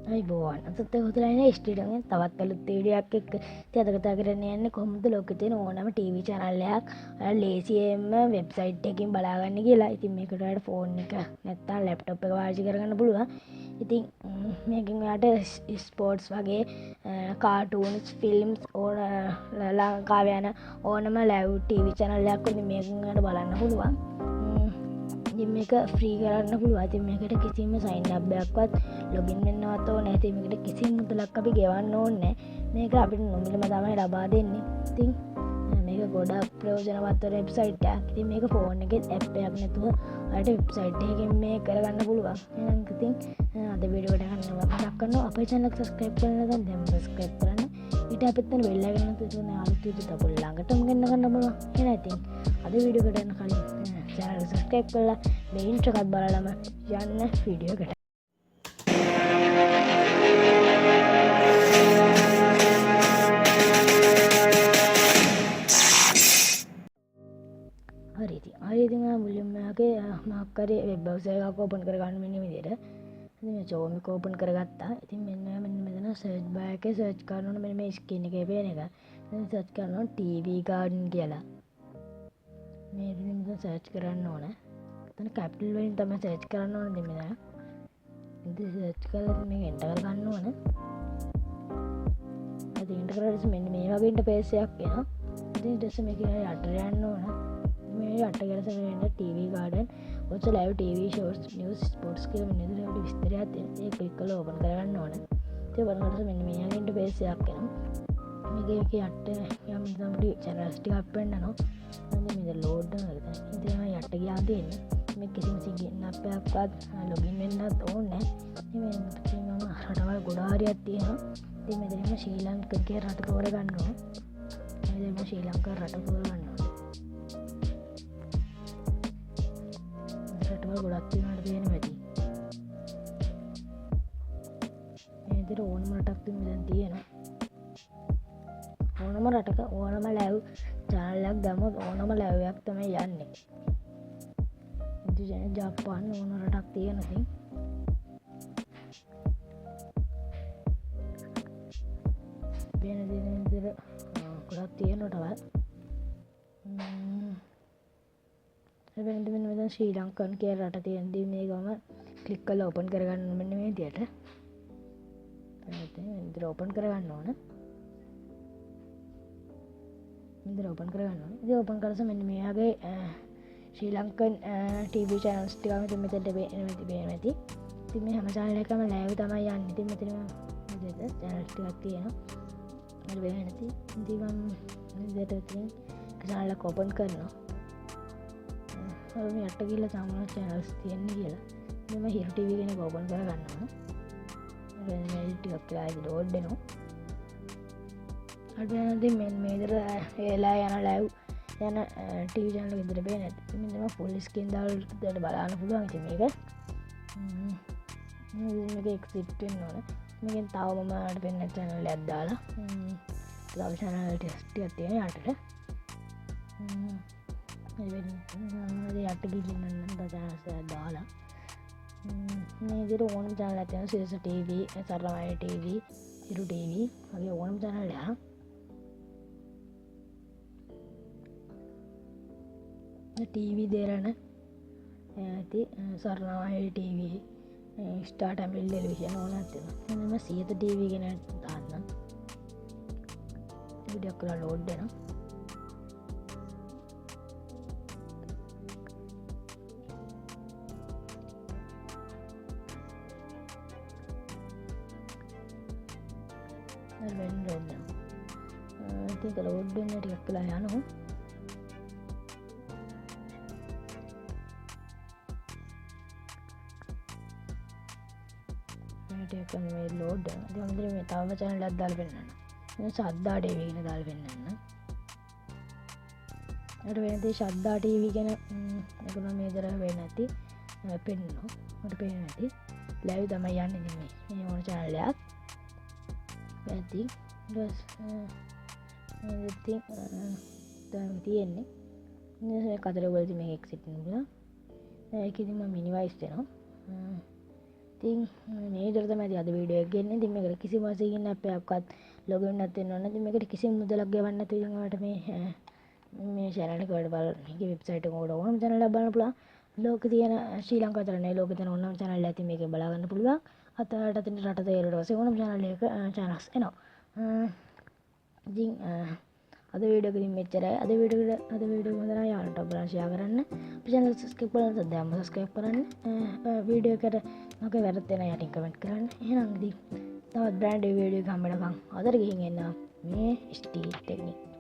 අයිබෝවන් අතත් හොතුලයින ස්ටිටගෙන් තවත් අලුත් වීඩියක් එක් අද කතා කරන්න යන්න කොහොමද ලෝකෙ තියෙන ඕනම ටීවී channelයක් ලේසියෙන්ම වෙබ්සයිට් එකකින් බලාගන්න කියලා. ඉතින් මේකට ෆෝන් එක නැත්නම් ලැප්ටොප් එක පාවිච්චි කරගන්න පුළුවන්. ඉතින් මේකෙන් ඔයාලට ස්පෝර්ට්ස් වගේ කාටූන්ස් ෆිල්ම්ස් ඕන ලංකාවේ යන ඕනම ලයිව් ටීවී channel එකක් ඉතින් මේකෙන් ඔයාලට බලන්න පුළුවන්. ඉතින් මේක ෆ්‍රී කරන්න පුළුවන්. ඉතින් මේකට කිසිම සයින් අප් එකක්වත් ලොගින් වෙන්නවත් ඕනේ නැහැ. ඉතින් මේකට කිසිම මුදලක් අපි ගෙවන්න ඕනේ නැහැ. මේක අපිට නොමිලම තමයි ලබා දෙන්නේ. ඉතින් මේක ගොඩක් ප්‍රයෝජනවත් වෙබ්සයිට් එකක්. ඉතින් මේක ෆෝන් එකේ ඇප් එකක් නැතුව ඔයාලට වෙබ්සයිට් එකකින් මේක කරගන්න පුළුවන්. එහෙනම් ඉතින් අද වීඩියෝ එකට ගන්න මතක් කරනවා අපේ channel එක subscribe කරන්න නැත්නම් දැන් subscribe කරන්න. ඊට අපිත් වෙන බෙල් එකක් ගන්න තුන අලුත් වීඩියෝ තපොල් ළඟටම ගන්න පුළුවන්. එහෙනම් ඉතින් අද වීඩියෝ එකට යන කලින් channel එක subscribe කරලා මේ intro එකත් බලලම යන්න වීඩියෝ එකට. හරි ඉතින් මුලින්ම මගේ මොකක් හරි වෙබ් බ්‍රවුසර් එකක් ඕපන් කරගන්න මෙන්න මේ විදිහට. ඉතින් මම Chrome එක ඕපන් කරගත්තා. ඉතින් මෙන්න මෙතන සර්ච් බාර් එකේ සර්ච් කරනකොට මෙන්න මේ ස්ක්‍රීන් එකේ පේන එක. ඉතින් සර්ච් කරනවා TV Garden කියලා. මේ ඉතින් මෙතන සර්ච් කරන්න ඕන. එතන කැපිටල් වලින් තමයි සර්ච් කරන්න ඕන දෙන්න මෙතන. ඉතින් සර්ච් කරලා මේක එන්ටර් කරගන්න ඕන. ඉතින් එන්ටර් කරලා මෙන්න මේ වගේ ඉන්ටර්ෆේස් එකක් එනවා. ඉතින් ඊට පස්සේ මේක යට යන්න ඕන. මේ යට ගලස වෙන TV Garden watch live TV shows news sports කියලා මෙන්න ඉතින් අපිට විස්තරයක් තියෙනවා. ඒක ක්ලික් කරලා ඕපන් කරගන්න ඕන. ඉතින් බලනකොට මෙන්න මේ වගේ ඉන්ටර්ෆේස් එකක් එනවා. මේක යට යම් තමයි channels ටිකක් පෙන්නනවා. ඉතින් මේක ලෝඩ් වෙනවා. ඉතින් මම යට ගියා තියෙන්නේ. මේ කිසිම සිගින් අප්පයක්වත් ලොගින් වෙන්නත් ඕනේ නැහැ. ඉතින් මම රටවල් ගොඩාක් හරියක් තියෙනවා. ඉතින් මෙතනම ශ්‍රී ලංකාවේ රට තෝරගන්න ඕනේ. මෙතන ශ්‍රී ලංකාව රට තෝරගන්න ඕනේ. රටවල් ගොඩක් තියෙනවාට පේන වැඩි. මේ විදිහට ඕනම රටක් මෙතන තියෙනවා. ඕනම රටක ඕනම ලයිව් channel එකක් දැම්මොත් ඕනම ලයිව් එකක් තමයි යන්නේ. ඉතින් ජපාන් ඕන රටක් තියෙන ඉතින් වෙන විදිහට ගොඩක් තියෙන රටවල්. හැබැයි මෙන්න මෙතන ශ්‍රී ලංකන් කියලා රට තියෙනදී මේකම ක්ලික් කරලා ඕපන් කරගන්න ඕන මෙන්න මේ විදිහට. ඉතින් මෙතන ඕපන් කරගන්න ඕන. මෙතන ඕපන් කරගන්න ඕන. ඉතින් ඕපන් කරලා මෙන්න මේ වගේ ශ්‍රී ලංකන් TV channels ටික මෙතනට පේනවා ඇති. ඉතින් මේ හැම channel එකම live තමයි යන්නේ. ඉතින් මෙතන විදිහට channels ටිකක් තියෙනවා. හරි වෙන්නේ නැති. ඉතින් මම විදිහට ඉතින් channel එක ඕපන් කරනවා. මේ යට ගිහලා සාමාන්‍ය channels තියෙන්නේ කියලා. ඉතින් මම හිරු TV කෙනෙක් ඕපන් කරගන්නවා. මේ ටිකක් ලයිව් ලෝඩ් වෙනවා. හරි වෙනදී මේ විදිහට එලා යන live යන TV channel එක විතර පේන්නේ නැති. මෙන්න මම full screen දාලා බලන්න පුළුවන් ඉතින් මේක. මේක exit වෙන්න ඕන. මේකෙන් තව මම ආඩ වෙන channel එකක් දාලා තව channel ටිකක් තියෙනවා යටට. මේ යට ගිහින් නම් channels එකක් දාලා මේ විදිහට ඕනම channel එකක් තියෙනවා. සිරස TV, සරලමයි TV, හිරු TV වගේ ඕනම channel එකක්. TV දෙරණ ඇති සරණායි TV ස්ටාර් ටැමිල් ටෙලිවිෂන් ඕනක් තියෙනවා. මම සියත TV ගැන දාන්නම්. වීඩියෝ කරලා ලෝඩ් වෙනවා. වෙන ලෝඩ් වෙනවා. ඉතින් ලෝඩ් වෙන ටිකක් වෙලා යනවා. මේ ලෝඩ් වෙනවා. ඉතින් මේ තවම channel එකක් දාලා පෙන්නන්න. මේ ශ්‍රද්ධා TV කියන දාලා පෙන්නන්න. ඊට වෙනදී ශ්‍රද්ධා TV කියන එක නම් මේ දර වෙන්නේ නැති පෙන්නනවා. මට පේන්නේ නැති. ලයිව් තමයි යන්නේ ඉතින් මේ ඕන channel එකක්. ඇති ඉතින් දැන් තියෙන්නේ මේ කතර වලදී මේක එක්සිට් වෙනවා. ඒක ඉතින් මම මිනිමයිස් වෙනවා. ඉතින් මේ විදිහට තමයි අද වීඩියෝ එක ගෙන්නේ. ඉතින් මේකට කිසිම සිගින් ඇප් එකක්වත් ලොග් ඉන් නැත් වෙන්න ඕනේ. ඉතින් මේකට කිසිම මුදලක් ගෙවන්න නැතුව ඉතින් ඔයාලට මේ channel එක ඔයාලට බලන්න මේකේ වෙබ්සයිට් එක ඕකට ඕනම channel එකක් බලන්න පුළුවන්. ලෝකේ තියෙන ශ්‍රී ලංකාව විතර නෙවෙයි ලෝකේ තියෙන ඕනම channel එකක් මේකේ බලා ගන්න පුළුවන්. අතට අතින් රට තේරුවට පස්සේ ඕනම channel එකක channels එනවා. ඉතින් අද වීඩියෝ එකකින් මෙච්චරයි. අද වීඩියෝ එක හොඳ නම් යාළුවන්ට බලන්න ෂෙයා කරන්න. අපේ channel එක subscribe කරලා නැත්නම් දැන්ම subscribe කරන්න. වීඩියෝ එකට මොකද වැරද්ද වෙනා යටින් කමෙන්ට් කරන්න. එහෙනම් ඉතින් තවත් බ්‍රෑන්ඩ් වීඩියෝ එක හම්බ වෙනකම් අදට ගිහින් එන්න මේ ස්ටීල් ටෙක්නික්